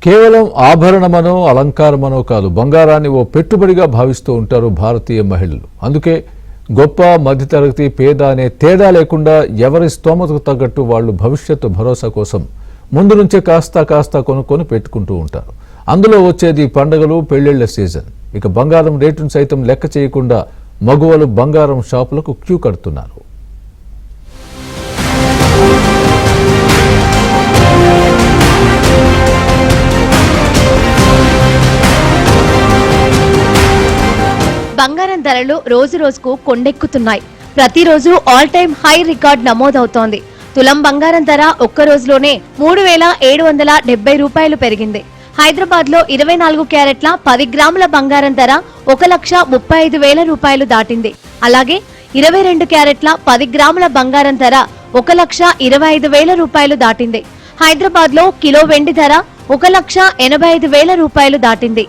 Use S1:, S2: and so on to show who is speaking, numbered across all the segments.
S1: కేవలం ఆభరణమనో అలంకారమనో కాదు, బంగారాన్ని ఓ పెట్టుబడిగా భావిస్తూ ఉంటారు భారతీయ మహిళలు. అందుకే గొప్ప, మధ్యతరగతి, పేద అనే తేడా లేకుండా ఎవరి స్తోమతకు తగ్గట్టు వాళ్ళు భవిష్యత్తు భరోసా కోసం ముందు నుంచే కాస్త కొనుక్కొని పెట్టుకుంటూ ఉంటారు. అందులో వచ్చేది పండుగలు, పెళ్లిళ్ల సీజన్. ఇక బంగారం రేటును సైతం లెక్క చేయకుండా మగువలు బంగారం షాపులకు క్యూ కడుతున్నారు.
S2: బంగారం ధరలు రోజు రోజుకు కొండెక్కుతున్నాయి. ప్రతిరోజు ఆల్ టైమ్ హై రికార్డ్ నమోదవుతోంది. తులం బంగారం ధర ఒక్క రోజులోనే 3,770 రూపాయలు పెరిగింది. హైదరాబాద్ లో 24 క్యారెట్ల 10 గ్రాముల బంగారం ధర 1,35,000 రూపాయలు దాటింది. అలాగే 22 క్యారెట్ల 10 గ్రాముల బంగారం ధర 1,25,000 రూపాయలు దాటింది. హైదరాబాద్ లో కిలో వెండి ధర 1,85,000 రూపాయలు దాటింది.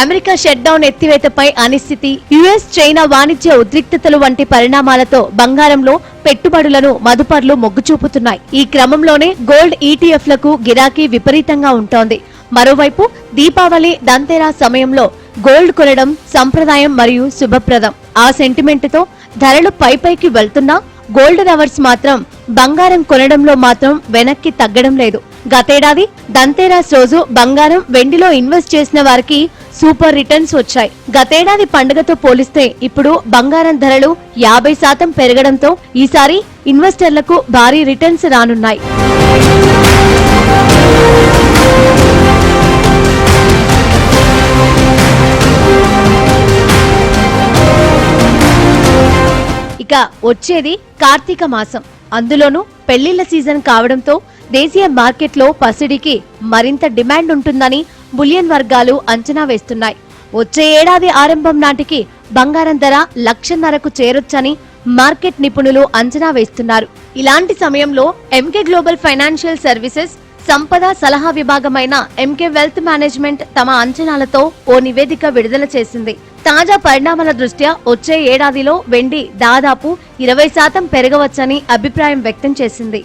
S2: అమెరికా షట్ డౌన్ ఎత్తివేతపై అనిశ్చితి, యుఎస్ చైనా వాణిజ్య ఉద్రిక్తతలు వంటి పరిణామాలతో బంగారంలో పెట్టుబడులను మదుపర్లు మొగ్గుచూపుతున్నాయి. ఈ క్రమంలోనే గోల్డ్ ఈటీఎఫ్లకు గిరాకీ విపరీతంగా ఉంటోంది. మరోవైపు దీపావళి, దంతెరా సమయంలో గోల్డ్ కొనడం సంప్రదాయం మరియు శుభప్రదం. ఆ సెంటిమెంట్ తో ధరలు పైకి వెళ్తున్నా గోల్డ్ లవర్స్ మాత్రం బంగారం కొనడంలో మాత్రం వెనక్కి తగ్గడం లేదు. గతేడాది దంతెరాస్ రోజు బంగారం, వెండిలో ఇన్వెస్ట్ చేసిన వారికి సూపర్ రిటర్న్స్ వచ్చాయి. గతేడాది పండుగతో పోలిస్తే ఇప్పుడు బంగారం ధరలు 50% పెరగడంతో ఈసారి ఇన్వెస్టర్లకు భారీ రిటర్న్స్ రానున్నాయి. ఇక వచ్చేది కార్తీక మాసం. అందులోనూ పెళ్లిళ్ల సీజన్ కావడంతో దేశీయ మార్కెట్లో పసిడికి మరింత డిమాండ్ ఉంటుందని బులియన్ వర్గాలు అంచనా వేస్తున్నాయి. వచ్చే ఏడాది ఆరంభం నాటికి బంగారం ధర 1,50,000కు చేరొచ్చని మార్కెట్ నిపుణులు అంచనా వేస్తున్నారు. ఇలాంటి సమయంలో ఎంకే గ్లోబల్ ఫైనాన్షియల్ సర్వీసెస్ సంపద సలహా విభాగమైన ఎంకే వెల్త్ మేనేజ్మెంట్ తమ అంచనాలతో ఓ నివేదిక విడుదల చేసింది. తాజా పరిణామాల దృష్ట్యా వచ్చే ఏడాదిలో వెండి దాదాపు 20% పెరగవచ్చని అభిప్రాయం వ్యక్తం చేసింది.